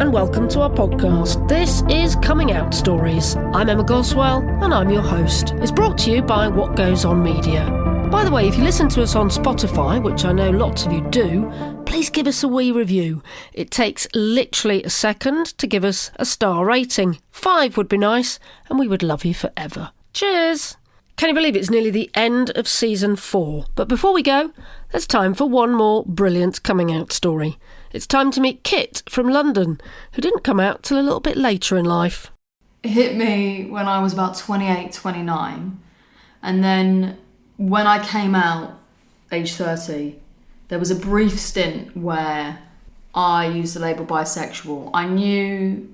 and welcome to our podcast. This is Coming Out Stories. I'm Emma Goswell and I'm your host. It's brought to you by What Goes On Media. By the way, if you listen to us on Spotify, which I know lots of you do, please give us a wee review. It takes literally a second to give us a star rating. 5 would be nice and we would love you forever. Cheers! Can you believe it's nearly the end of season 4? But before we go, there's time for one more brilliant coming out story. It's time to meet Kit from London, who didn't come out till a little bit later in life. It hit me when I was about 28, 29. And then when I came out, age 30, there was a brief stint where I used the label bisexual. I knew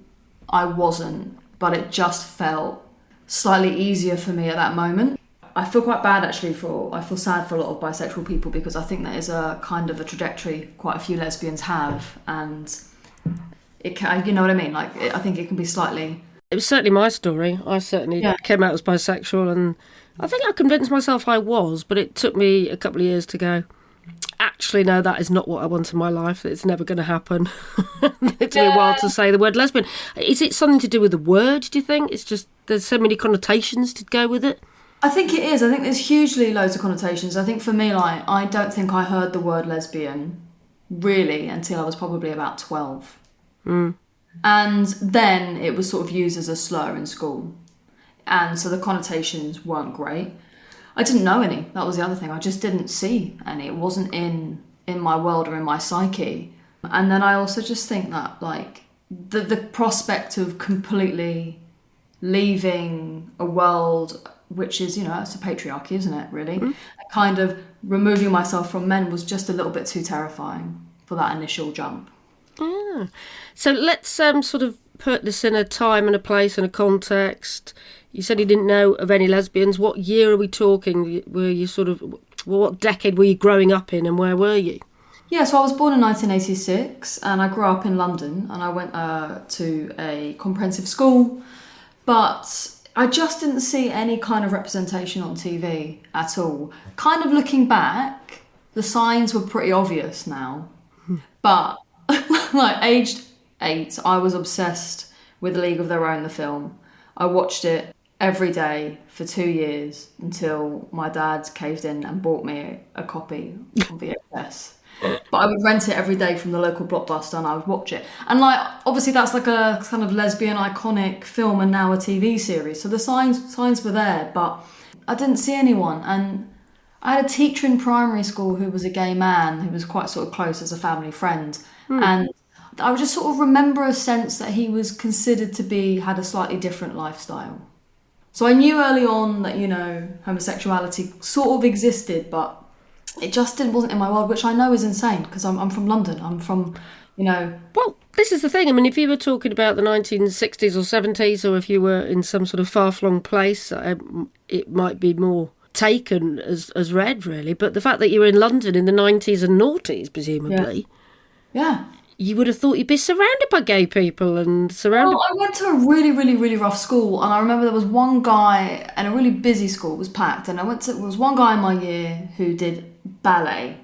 I wasn't, but it just felt slightly easier for me at that moment. I feel quite bad actually I feel sad for a lot of bisexual people because I think that is a kind of a trajectory quite a few lesbians have, and it can, you know what I mean? Like, I think it can be slightly... It was certainly my story. I certainly came out as bisexual, and I think I convinced myself I was, but it took me a couple of years to go, actually, no, that is not what I want in my life. It's never going to happen. It took me a while to say the word lesbian. Is it something to do with the word, do you think? It's just there's so many connotations to go with it? I think it is. I think there's hugely loads of connotations. I think for me, like, I don't think I heard the word lesbian really until I was probably about 12. And then it was sort of used as a slur in school. And so the connotations weren't great. I didn't know any. That was the other thing. I just didn't see any. It wasn't in my world or in my psyche. And then I also just think that, like, the prospect of completely leaving a world which is, you know, it's a patriarchy, isn't it, really? Kind of removing myself from men was just a little bit too terrifying for that initial jump. Yeah. So let's sort of put this in a time and a place and a context. You said you didn't know of any lesbians. What year are we talking? Were you sort of, what decade were you growing up in and where were you? Yeah, so I was born in 1986 and I grew up in London and I went to a comprehensive school, but I just didn't see any kind of representation on TV at all. Kind of looking back, the signs were pretty obvious now. But like aged 8, I was obsessed with League of Their Own, the film. I watched it every day for 2 years until my dad caved in and bought me a copy on VHS. But I would rent it every day from the local Blockbuster and I would watch it. And like, obviously that's like a kind of lesbian iconic film and now a TV series. So the signs were there, but I didn't see anyone. And I had a teacher in primary school who was a gay man who was quite sort of close as a family friend. And I would just sort of remember a sense that he was considered to had a slightly different lifestyle. So I knew early on that, you know, homosexuality sort of existed, but it just wasn't in my world, which I know is insane because I'm from London. I'm from, you know... Well, this is the thing. I mean, if you were talking about the 1960s or 70s, or if you were in some sort of far-flung place, it might be more taken as read, really. But the fact that you were in London in the 90s and noughties, presumably... Yeah. You would have thought you'd be surrounded by gay people and surrounded... Well, I went to a really, really, really rough school, and I remember there was one guy, and a really busy school, it was packed, and there was one guy in my year who did ballet,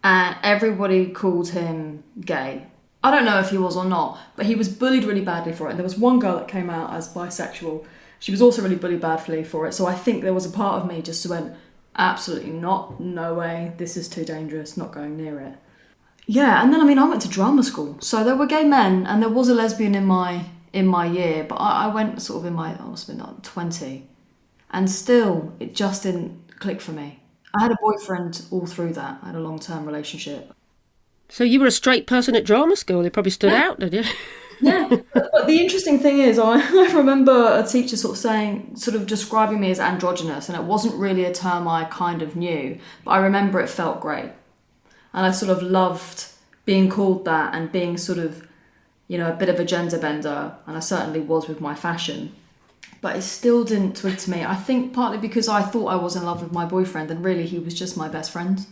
and everybody called him gay. I don't know if he was or not, but he was bullied really badly for it. And there was one girl that came out as bisexual. She was also really bullied badly for it, so I think there was a part of me just went, absolutely not, no way, this is too dangerous, not going near it. Yeah, and then, I mean, I went to drama school. So there were gay men, and there was a lesbian in my year, but I went sort of I must have been like 20. And still, it just didn't click for me. I had a boyfriend all through that. I had a long-term relationship. So you were a straight person at drama school. It probably stood out, did you? Yeah. But the interesting thing is, I remember a teacher sort of describing me as androgynous, and it wasn't really a term I kind of knew, but I remember it felt great. And I sort of loved being called that and being sort of, you know, a bit of a gender bender. And I certainly was with my fashion. But it still didn't twig to me. I think partly because I thought I was in love with my boyfriend and really he was just my best friend.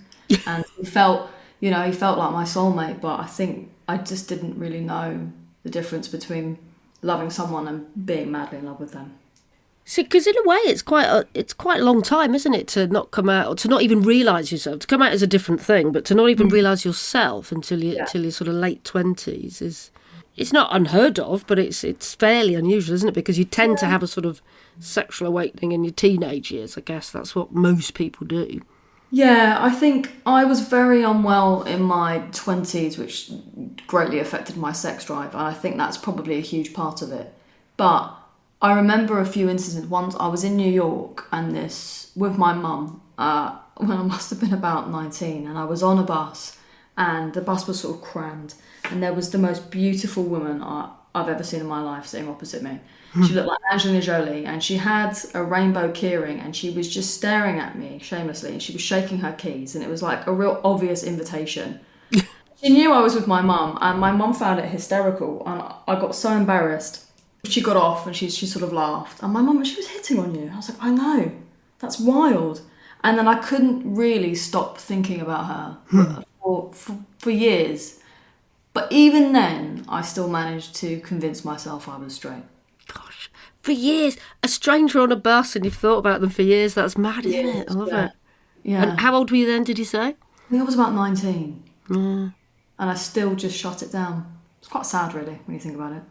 And he felt like my soulmate. But I think I just didn't really know the difference between loving someone and being madly in love with them. See, because in a way, it's quite a long time, isn't it, to not come out, or to not even realise yourself. To come out is a different thing, but to not even realise yourself until you're sort of late 20s is. it's not unheard of, but it's fairly unusual, isn't it? Because you tend to have a sort of sexual awakening in your teenage years. I guess that's what most people do. Yeah, I think I was very unwell in my 20s, which greatly affected my sex drive, and I think that's probably a huge part of it. But I remember a few instances. Once I was in New York and this with my mum when I must have been about 19, and I was on a bus, and the bus was sort of crammed, and there was the most beautiful woman I've ever seen in my life sitting opposite me. She looked like Angelina Jolie, and she had a rainbow keyring, and she was just staring at me shamelessly, and she was shaking her keys, and it was like a real obvious invitation. She knew I was with my mum, and my mum found it hysterical, and I got so embarrassed. She got off, and she sort of laughed, and my mum, she was hitting on you. I was like, I know, that's wild. And then I couldn't really stop thinking about her for years. But even then, I still managed to convince myself I was straight. Gosh, for years, a stranger on a bus, and you've thought about them for years. That's mad, isn't it? I love it. Yeah. And how old were you then, did you say? I think I was about 19. And I still just shut it down. It's quite sad, really, when you think about it.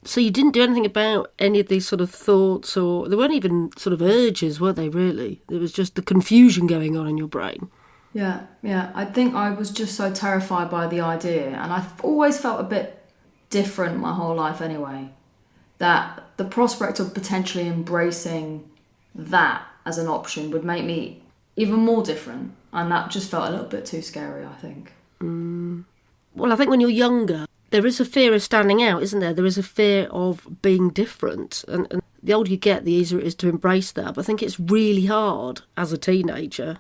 So you didn't do anything about any of these sort of thoughts, or there weren't even sort of urges, were they, really? There was just the confusion going on in your brain. Yeah. I think I was just so terrified by the idea, and I've always felt a bit different my whole life anyway, that the prospect of potentially embracing that as an option would make me even more different, and that just felt a little bit too scary, I think. Well, I think when you're younger, there is a fear of standing out, isn't there? There is a fear of being different, and the older you get, the easier it is to embrace that. But I think it's really hard as a teenager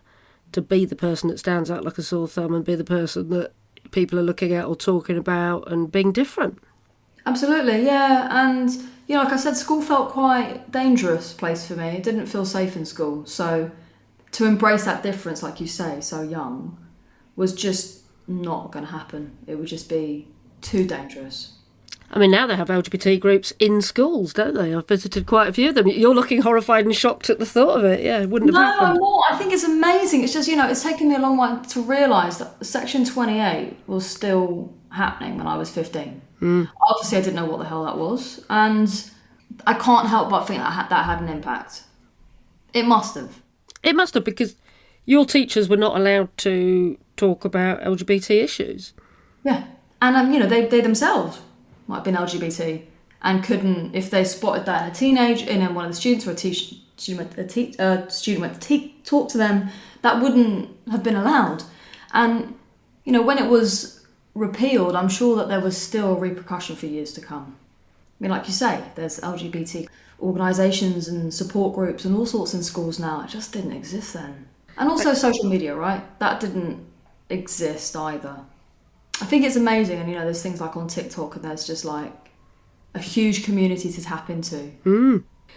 to be the person that stands out like a sore thumb and be the person that people are looking at or talking about and being different. Absolutely, yeah. And, like I said, school felt quite a dangerous place for me. It didn't feel safe in school. So to embrace that difference, like you say, so young, was just not going to happen. It would just be too dangerous. I mean, now they have LGBT groups in schools, don't they? I've visited quite a few of them. You're looking horrified and shocked at the thought of it. Yeah, it wouldn't have happened. No, I think it's amazing. It's just, it's taken me a long while to realise that Section 28 was still happening when I was 15. Obviously, I didn't know what the hell that was. And I can't help but think that had an impact. It must have. It must have, because your teachers were not allowed to talk about LGBT issues. Yeah. And, they themselves might have been LGBT and couldn't, if they spotted that in a teenager, in one of the students, or student went to talk to them, that wouldn't have been allowed. And, when it was repealed, I'm sure that there was still repercussion for years to come. I mean, like you say, there's LGBT organisations and support groups and all sorts in schools now. It just didn't exist then. And also social media, right? That didn't exist either. I think it's amazing, and there's things like on TikTok, and there's just like a huge community to tap into.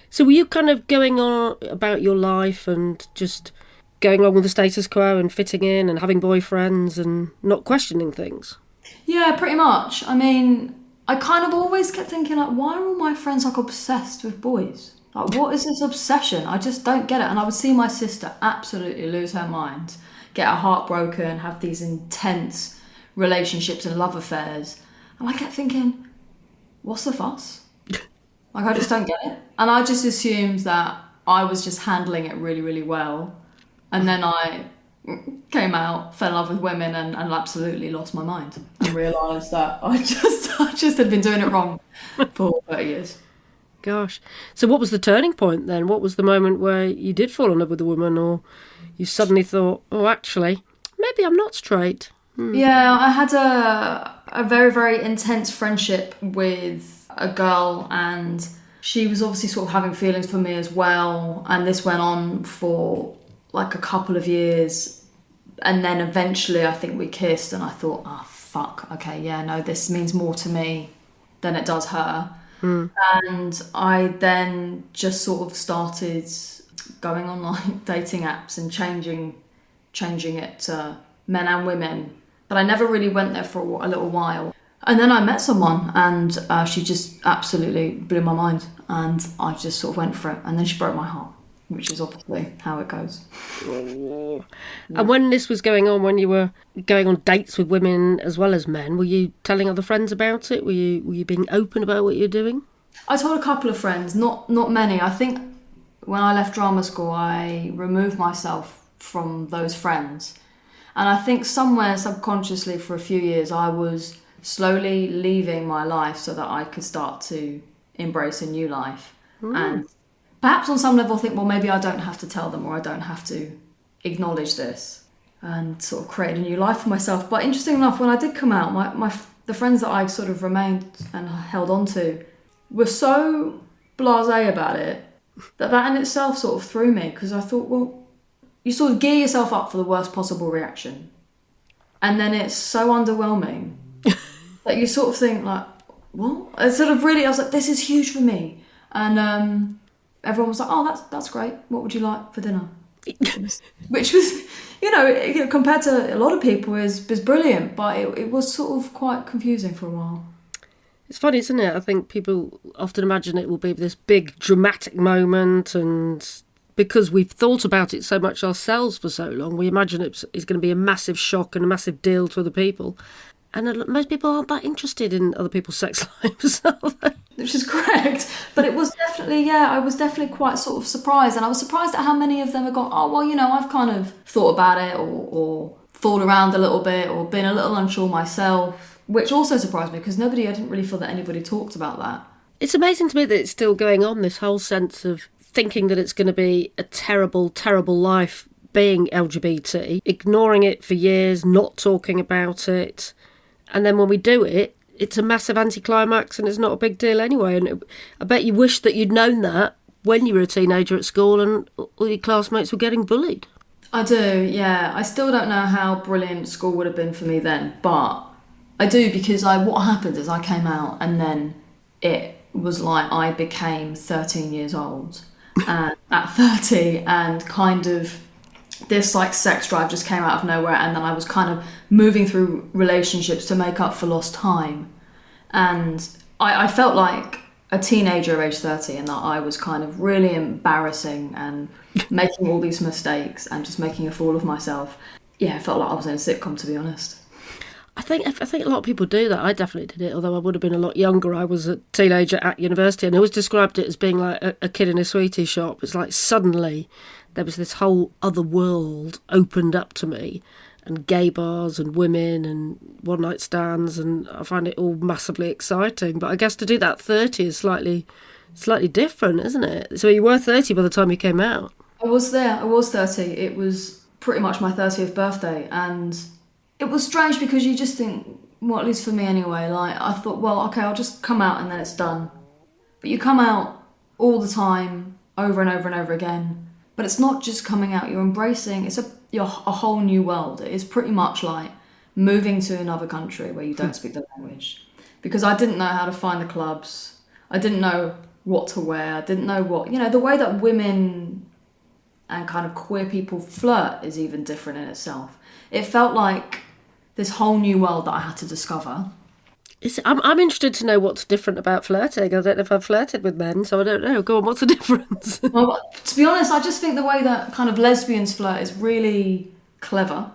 So were you kind of going on about your life and just going along with the status quo and fitting in and having boyfriends and not questioning things? Yeah, pretty much. I mean, I kind of always kept thinking, like, why are all my friends like obsessed with boys? Like, what is this obsession? I just don't get it. And I would see my sister absolutely lose her mind, get her heart broken, have these intense relationships and love affairs, and I kept thinking, what's the fuss? Like, I just don't get it. And I just assumed that I was just handling it really, really well, and then I came out, fell in love with women, and absolutely lost my mind and realised that I just had been doing it wrong for 30 years. Gosh. So what was the turning point then? What was the moment where you did fall in love with a woman, or you suddenly thought, oh, actually, maybe I'm not straight? Yeah, I had a very, very intense friendship with a girl, and she was obviously sort of having feelings for me as well, and this went on for like a couple of years, and then eventually I think we kissed, and I thought, oh fuck, okay, yeah, no, this means more to me than it does her. And I then just sort of started going on like dating apps and changing it to men and women. But I never really went there for a little while. And then I met someone, and she just absolutely blew my mind. And I just sort of went for it. And then she broke my heart which is obviously how it goes. And when this was going on, when you were going on dates with women as well as men, were you telling other friends about it? Were you being open about what you're doing? I told a couple of friends, not many. I think when I left drama school, I removed myself from those friends. And I think somewhere subconsciously for a few years, I was slowly leaving my life so that I could start to embrace a new life. And perhaps on some level think, well, maybe I don't have to tell them, or I don't have to acknowledge this, and sort of create a new life for myself. But interesting enough, when I did come out, the friends that I sort of remained and held on to were so blasé about it that in itself sort of threw me, because I thought, well, you sort of gear yourself up for the worst possible reaction, and then it's so underwhelming that you sort of think like, what? I was like, this is huge for me. And everyone was like, oh, that's great. What would you like for dinner? Which was, compared to a lot of people is brilliant, but it was sort of quite confusing for a while. It's funny, isn't it? I think people often imagine it will be this big dramatic moment, and because we've thought about it so much ourselves for so long, we imagine it's going to be a massive shock and a massive deal to other people. And most people aren't that interested in other people's sex lives, are they? Which is correct. But it was definitely, I was definitely quite sort of surprised. And I was surprised at how many of them had gone, oh, well, I've kind of thought about it or thought around a little bit or been a little unsure myself, which also surprised me because I didn't really feel that anybody talked about that. It's amazing to me that it's still going on, this whole sense of thinking that it's going to be a terrible, terrible life being LGBT, ignoring it for years, not talking about it. And then when we do it, it's a massive anticlimax and it's not a big deal anyway. And I bet you wish that you'd known that when you were a teenager at school and all your classmates were getting bullied. I do, yeah. I still don't know how brilliant school would have been for me then, but I do, because what happened is I came out and then it was like I became 13 years old at 30, and kind of this like sex drive just came out of nowhere, and then I was kind of moving through relationships to make up for lost time, and I felt like a teenager age 30, and that I was kind of really embarrassing and making all these mistakes and just making a fool of myself. Yeah, I felt like I was in a sitcom, to be honest. I think a lot of people do that. I definitely did it, although I would have been a lot younger. I was a teenager at university, and I always described it as being like a kid in a sweetie shop. It's like suddenly there was this whole other world opened up to me, and gay bars and women and one-night stands, and I find it all massively exciting. But I guess to do that at 30 is slightly different, isn't it? So you were 30 by the time you came out. I was 30. It was pretty much my 30th birthday, and it was strange because you just think, well, at least for me anyway, like I thought, well, okay, I'll just come out and then it's done. But you come out all the time, over and over and over again. But it's not just coming out, you're embracing, you're a whole new world. It is pretty much like moving to another country where you don't speak the language. Because I didn't know how to find the clubs. I didn't know what to wear. I didn't know the way that women and kind of queer people flirt is even different in itself. It felt like this whole new world that I had to discover. I'm interested to know what's different about flirting. I don't know if I've flirted with men, so I don't know. Go on, what's the difference? Well, to be honest, I just think the way that kind of lesbians flirt is really clever.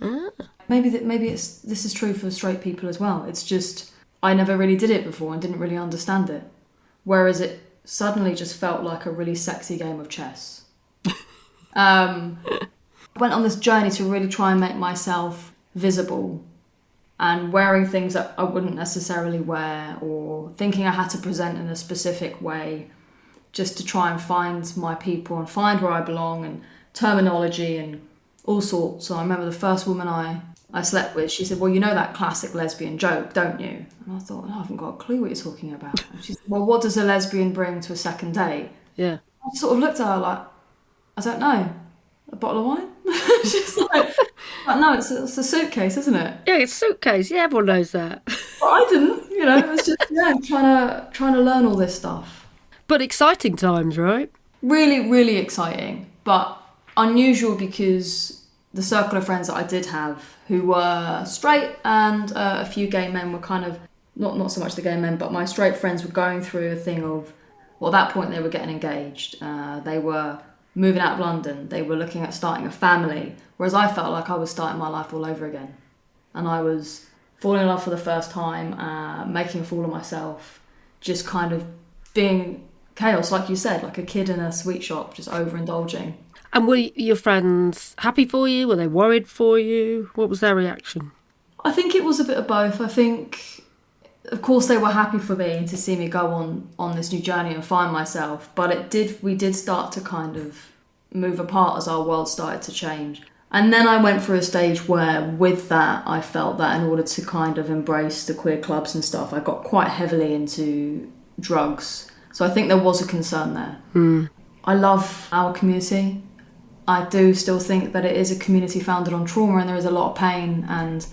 Ah. Maybe this is true for straight people as well. It's just I never really did it before and didn't really understand it. Whereas it suddenly just felt like a really sexy game of chess. I went on this journey to really try and make myself visible, and wearing things that I wouldn't necessarily wear, or thinking I had to present in a specific way just to try and find my people and find where I belong, and terminology and all sorts. So I remember the first woman I slept with, she said, well, you know that classic lesbian joke, don't you? And I thought, I haven't got a clue what you're talking about. And she said, well, what does a lesbian bring to a second date? Yeah. I sort of looked at her like, I don't know, a bottle of wine? She's like, no, it's a suitcase, isn't it? Yeah, it's a suitcase. Yeah, everyone knows that. Well, I didn't, it was just, trying to learn all this stuff. But exciting times, right? Really, really exciting, but unusual because the circle of friends that I did have who were straight and a few gay men were kind of, not so much the gay men, but my straight friends were going through a thing of, well, at that point they were getting engaged. They were moving out of London. They were looking at starting a family, whereas I felt like I was starting my life all over again. And I was falling in love for the first time, making a fool of myself, just kind of being chaos, like you said, like a kid in a sweet shop, just overindulging. And were your friends happy for you? Were they worried for you? What was their reaction? I think it was a bit of both. I think, of course, they were happy for me to see me go on this new journey and find myself. But we did start to kind of move apart as our world started to change. And then I went through a stage where, with that, I felt that in order to kind of embrace the queer clubs and stuff, I got quite heavily into drugs. So I think there was a concern there. I love our community. I do still think that it is a community founded on trauma, and there is a lot of pain and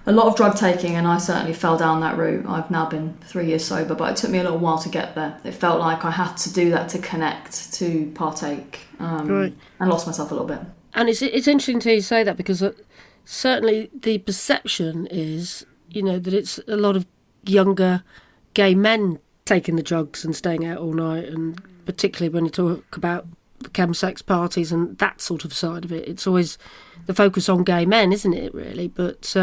a lot of drug taking, and I certainly fell down that route. I've now been 3 years sober, but it took me a little while to get there. It felt like I had to do that to connect, to partake, Right. and lost myself a little bit. And it's interesting to hear you say that, because certainly the perception is, that it's a lot of younger gay men taking the drugs and staying out all night, and particularly when you talk about the chemsex parties and that sort of side of it, it's always the focus on gay men, isn't it, really? But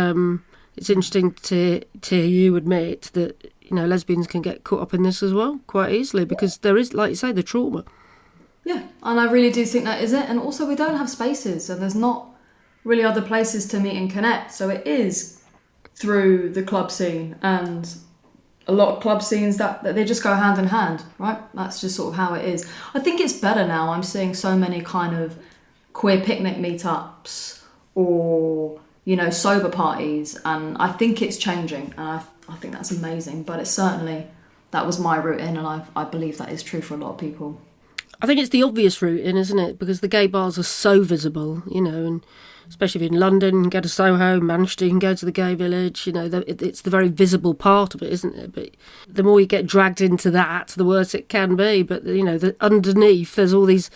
it's interesting to hear you admit that, lesbians can get caught up in this as well quite easily, because there is, like you say, the trauma. Yeah, and I really do think that is it. And also, we don't have spaces, and there's not really other places to meet and connect. So it is through the club scene, and a lot of club scenes that they just go hand in hand, right? That's just sort of how it is. I think it's better now. I'm seeing so many kind of queer picnic meetups or, sober parties, and I think it's changing, and I think that's amazing. But it's certainly, that was my route in, and I believe that is true for a lot of people. I think it's the obvious route in, isn't it? Because the gay bars are so visible, and especially if you're in London, you can go to Soho, Manchester, you can go to the gay village, it's the very visible part of it, isn't it? But the more you get dragged into that, the worse it can be. But, underneath, there's all these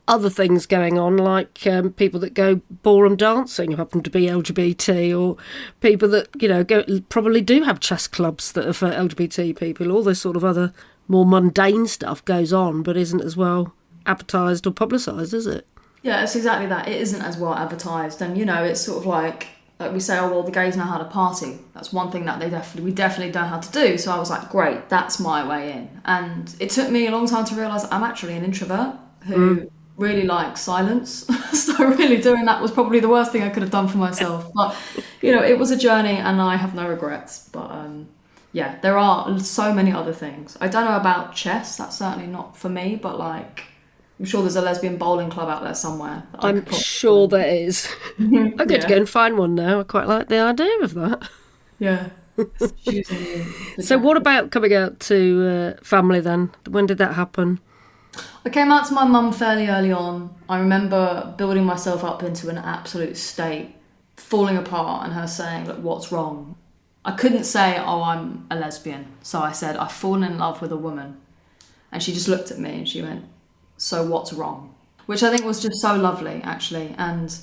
other things going on, like people that go ballroom dancing who happen to be LGBT, or people that, probably do have chess clubs that are for LGBT people. All this sort of other more mundane stuff goes on, but isn't as well advertised or publicised, is it? Yeah, it's exactly that. It isn't as well advertised, and it's sort of like we say, oh well, the gays know how to party. That's one thing that we definitely know how to do. So I was like, great, that's my way in. And it took me a long time to realise I'm actually an introvert who really likes silence. So really doing that was probably the worst thing I could have done for myself. But it was a journey, and I have no regrets. But yeah, there are so many other things. I don't know about chess. That's certainly not for me. But I'm sure there's a lesbian bowling club out there somewhere. I'm sure there is. I'm going to go and find one now. I quite like the idea of that. Yeah. So what about coming out to family then? When did that happen? I came out to my mum fairly early on. I remember building myself up into an absolute state, falling apart, and her saying, look, what's wrong? I couldn't say, oh, I'm a lesbian. So I said, I've fallen in love with a woman. And she just looked at me and she went, so what's wrong? Which I think was just so lovely, actually. And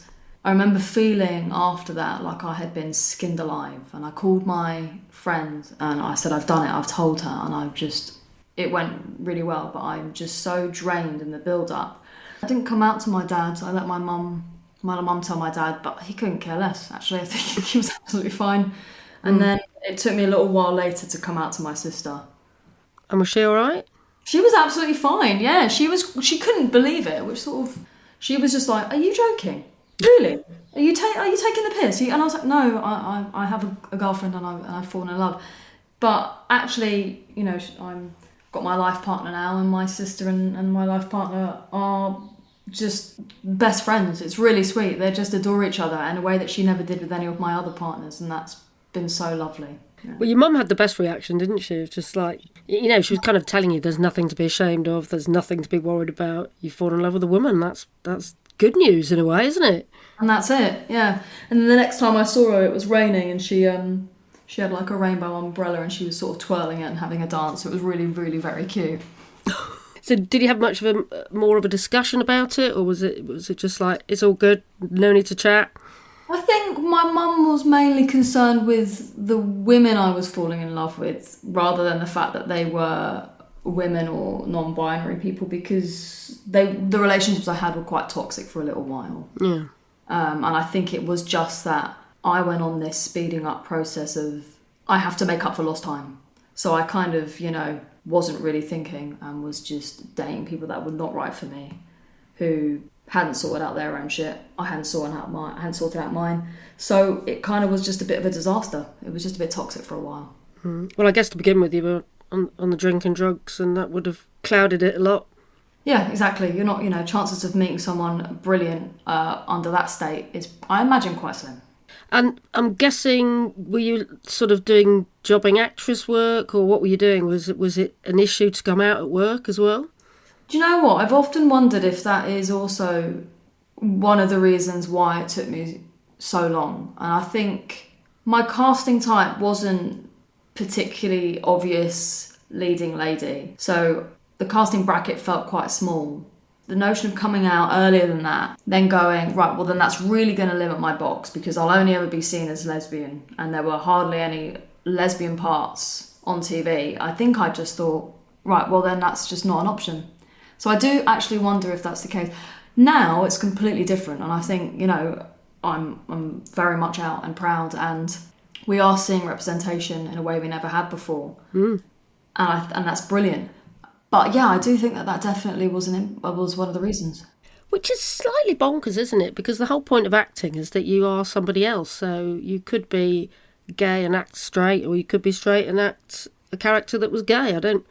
I remember feeling after that like I had been skinned alive. And I called my friend and I said, I've done it, I've told her. And it went really well, but I'm just so drained in the build-up. I didn't come out to my dad. I let my mum tell my dad, but he couldn't care less, actually. I think he was absolutely fine. And then it took me a little while later to come out to my sister. And was she all right? She was absolutely fine, yeah. She couldn't believe it, which sort of, she was just like, are you joking? Really? Are you taking the piss? And I was like, no, I have a girlfriend and I've fallen in love. But actually, I'm got my life partner now, and my sister and my life partner are just best friends. It's really sweet. They just adore each other in a way that she never did with any of my other partners, and that's been so lovely. Yeah. Well, your mum had the best reaction, didn't she? It was just like, she was kind of telling you there's nothing to be ashamed of, there's nothing to be worried about. You've fallen in love with a woman. That's good news in a way, isn't it? And that's it, yeah. And then the next time I saw her, it was raining, and she had like a rainbow umbrella, and she was sort of twirling it and having a dance. It was really, really very cute. So did you have much of more of a discussion about it, or was it just like, it's all good, no need to chat? I think my mum was mainly concerned with the women I was falling in love with, rather than the fact that they were women or non-binary people because the relationships I had were quite toxic for a little while. Yeah. And I think it was just that I went on this speeding up process of I have to make up for lost time. So I kind of, wasn't really thinking and was just dating people that were not right for me, who hadn't sorted out their own shit. I hadn't sorted out mine. So it kind of was just a bit of a disaster. It was just a bit toxic for a while. Well, I guess to begin with, you were on the drink and drugs, and that would have clouded it a lot. Yeah, exactly. You're not, chances of meeting someone brilliant under that state is, I imagine, quite slim. And I'm guessing, were you sort of doing jobbing actress work, or what were you doing? Was it an issue to come out at work as well? Do you know what? I've often wondered if that is also one of the reasons why it took me so long. And I think my casting type wasn't particularly obvious leading lady. So the casting bracket felt quite small. The notion of coming out earlier than that, then going, right, well then that's really going to limit my box because I'll only ever be seen as lesbian. And there were hardly any lesbian parts on TV. I think I just thought, right, well then that's just not an option. So I do actually wonder if that's the case. Now it's completely different. And I think, I'm very much out and proud, and we are seeing representation in a way we never had before. And that's brilliant. But yeah, I do think that definitely was one of the reasons. Which is slightly bonkers, isn't it? Because the whole point of acting is that you are somebody else. So you could be gay and act straight, or you could be straight and act a character that was gay. I don't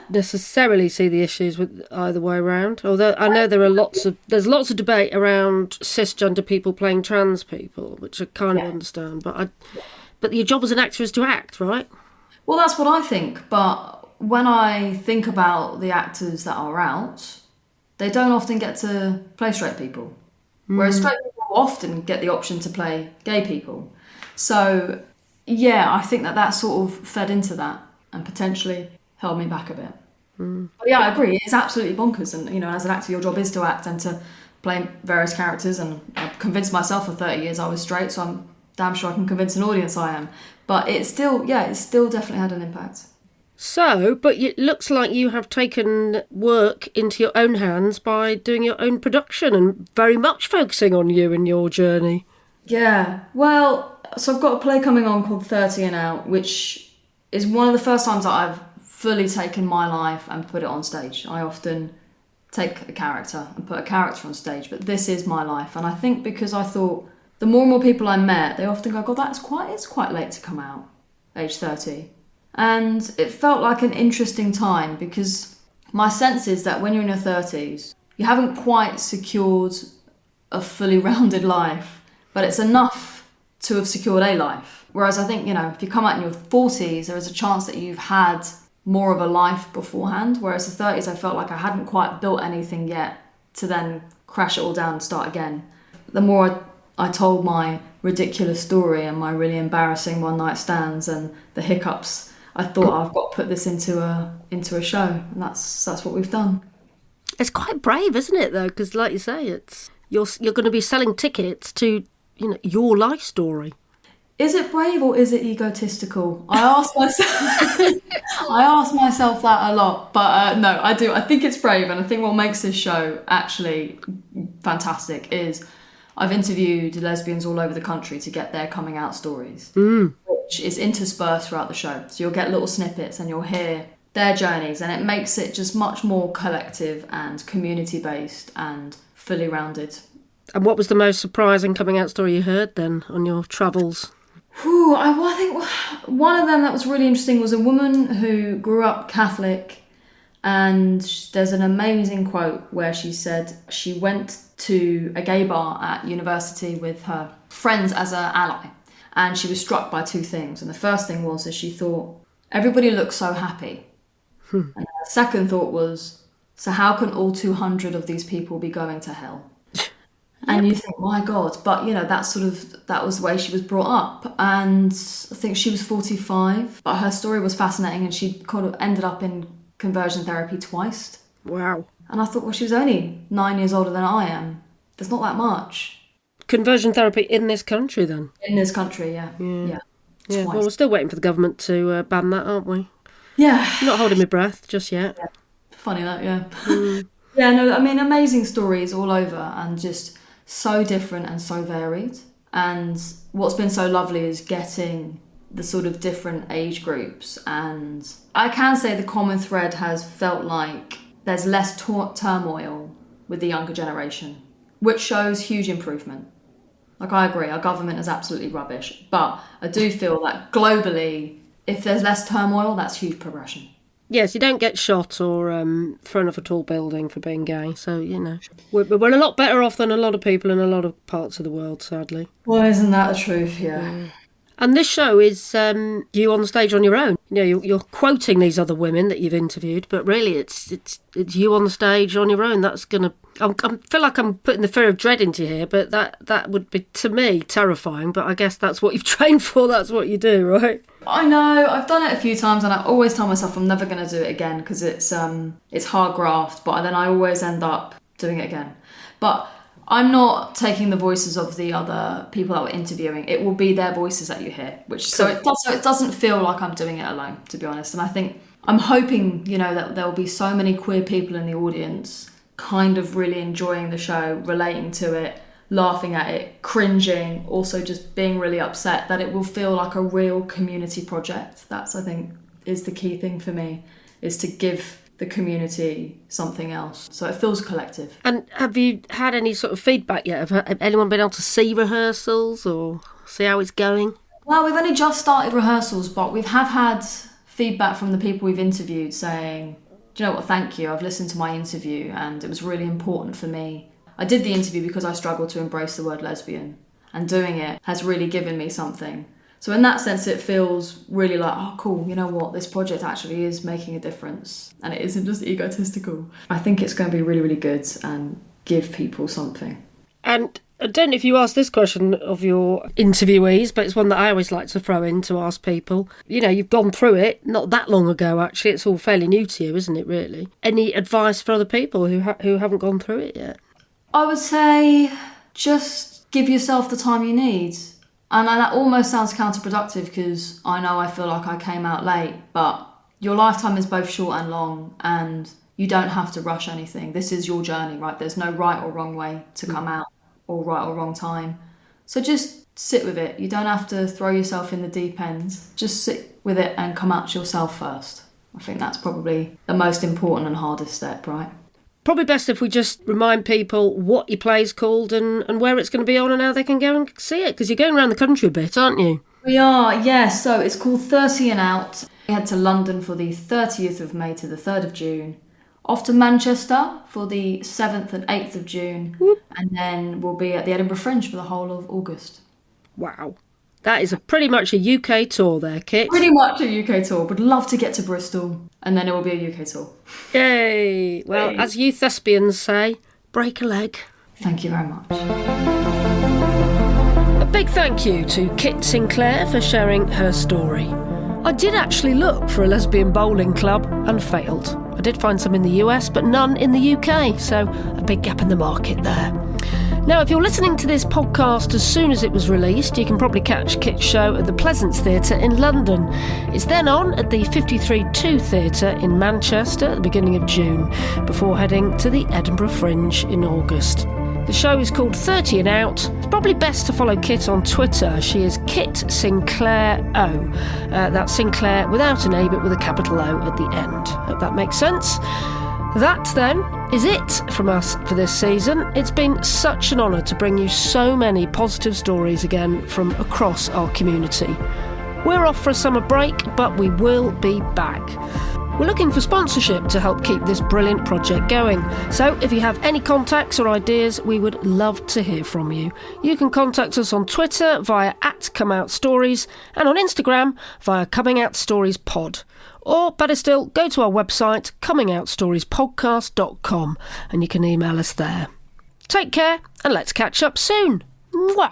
necessarily see the issues with either way around. Although I know there's lots of debate around cisgender people playing trans people, which I kind of understand. But your job as an actor is to act, right? Well, that's what I think. But when I think about the actors that are out, they don't often get to play straight people. Whereas straight people often get the option to play gay people. So, yeah, I think that sort of fed into that and potentially held me back a bit. But yeah, I agree. It's absolutely bonkers. And, as an actor, your job is to act and to play various characters. And I've convinced myself for 30 years I was straight, so I'm damn sure I can convince an audience I am. But it still definitely had an impact. So, but it looks like you have taken work into your own hands by doing your own production and very much focusing on you and your journey. Yeah, well, so I've got a play coming on called 30 and Out, which is one of the first times that I've fully taken my life and put it on stage. I often take a character and put a character on stage, but this is my life. And I think because I thought the more and more people I met, they often go, God, it's quite late to come out, age 30. And it felt like an interesting time because my sense is that when you're in your 30s, you haven't quite secured a fully rounded life, but it's enough to have secured a life. Whereas I think, if you come out in your 40s, there is a chance that you've had more of a life beforehand. Whereas the 30s, I felt like I hadn't quite built anything yet to then crash it all down and start again. The more I told my ridiculous story and my really embarrassing one night stands and the hiccups, I thought I've got to put this into a show, and that's what we've done. It's quite brave, isn't it, though? Because, like you say, you're going to be selling tickets to your life story. Is it brave or is it egotistical? I ask myself that a lot, but no, I do. I think it's brave, and I think what makes this show actually fantastic is I've interviewed lesbians all over the country to get their coming out stories. Which is interspersed throughout the show. So you'll get little snippets and you'll hear their journeys, and it makes it just much more collective and community-based and fully rounded. And what was the most surprising coming out story you heard then on your travels? I think one of them that was really interesting was a woman who grew up Catholic, and there's an amazing quote where she said she went to a gay bar at university with her friends as an ally. And she was struck by two things. And the first thing was that she thought, everybody looks so happy. And the second thought was, so how can all 200 of these people be going to hell? And you think, my God. But, that was the way she was brought up. And I think she was 45. But her story was fascinating, and she kind of ended up in conversion therapy twice. Wow. And I thought, well, she was only 9 years older than I am. There's not that much. Conversion therapy in this country, then? In this country, yeah. Yeah, well, we're still waiting for the government to ban that, aren't we? Yeah. I'm not holding my breath just yet. Funny that, yeah. Yeah, no, I mean, amazing stories all over and just so different and so varied. And what's been so lovely is getting the sort of different age groups. And I can say the common thread has felt like there's less turmoil with the younger generation, which shows huge improvement. Like, I agree, our government is absolutely rubbish. But I do feel that globally, if there's less turmoil, that's huge progression. Yes, you don't get shot or thrown off a tall building for being gay. So, we're a lot better off than a lot of people in a lot of parts of the world, sadly. Well, isn't that the truth? Yeah. And this show is you on the stage on your own. You're quoting these other women that you've interviewed, but really it's you on the stage on your own. That's gonna. I feel like I'm putting the fear of dread into here, but that would be, to me, terrifying. But I guess that's what you've trained for. That's what you do, right? I know. I've done it a few times, and I always tell myself I'm never going to do it again because it's hard graft. But then I always end up doing it again. But I'm not taking the voices of the other people that we're interviewing. It will be their voices that you hear, so it doesn't feel like I'm doing it alone, to be honest. And I think I'm hoping, that there will be so many queer people in the audience kind of really enjoying the show, relating to it, laughing at it, cringing, also just being really upset, that it will feel like a real community project. That's, I think, is the key thing for me, is to give the community something else, so it feels collective. And have you had any sort of feedback yet? Have anyone been able to see rehearsals or see how it's going? Well, we've only just started rehearsals, but we have had feedback from the people we've interviewed saying, do you know what, thank you, I've listened to my interview and it was really important for me. I did the interview because I struggled to embrace the word lesbian, and doing it has really given me something. So in that sense, it feels really like, oh, cool, you know what, this project actually is making a difference and it isn't just egotistical. I think it's going to be really, really good and give people something. And I don't know if you asked this question of your interviewees, but it's one that I always like to throw in to ask people. You've gone through it not that long ago, actually. It's all fairly new to you, isn't it, really? Any advice for other people who haven't gone through it yet? I would say just give yourself the time you need. And that almost sounds counterproductive because I feel like I came out late, but your lifetime is both short and long and you don't have to rush anything. This is your journey, right? There's no right or wrong way to come out or right or wrong time. So just sit with it. You don't have to throw yourself in the deep end. Just sit with it and come out to yourself first. I think that's probably the most important and hardest step, right? Probably best if we just remind people what your play's called and where it's going to be on and how they can go and see it, because you're going around the country a bit, aren't you? We are, yes. So it's called 30 and Out. We head to London for the 30th of May to the 3rd of June. Off to Manchester for the 7th and 8th of June. Whoop. And then we'll be at the Edinburgh Fringe for the whole of August. Wow. That is pretty much a UK tour there, Kit. Pretty much a UK tour. Would love to get to Bristol, and then it will be a UK tour. Yay! Well, Yay. As you thespians say, break a leg. Thank you very much. A big thank you to Kit Sinclair for sharing her story. I did actually look for a lesbian bowling club and failed. I did find some in the US, but none in the UK, so a big gap in the market there. Now, if you're listening to this podcast as soon as it was released, you can probably catch Kit's show at the Pleasance Theatre in London. It's then on at the 53-2 Theatre in Manchester at the beginning of June, before heading to the Edinburgh Fringe in August. The show is called 30 and Out. It's probably best to follow Kit on Twitter. She is Kit Sinclair O. That's Sinclair without an A, but with a capital O at the end. Hope that makes sense. That, then, is it from us for this season. It's been such an honour to bring you so many positive stories again from across our community. We're off for a summer break, but we will be back. We're looking for sponsorship to help keep this brilliant project going. So if you have any contacts or ideas, we would love to hear from you. You can contact us on Twitter via @ComeOutStories and on Instagram via ComingOutStoriesPod. Or, better still, go to our website, comingoutStoriesPodcast.com, and you can email us there. Take care, and let's catch up soon. Mwah!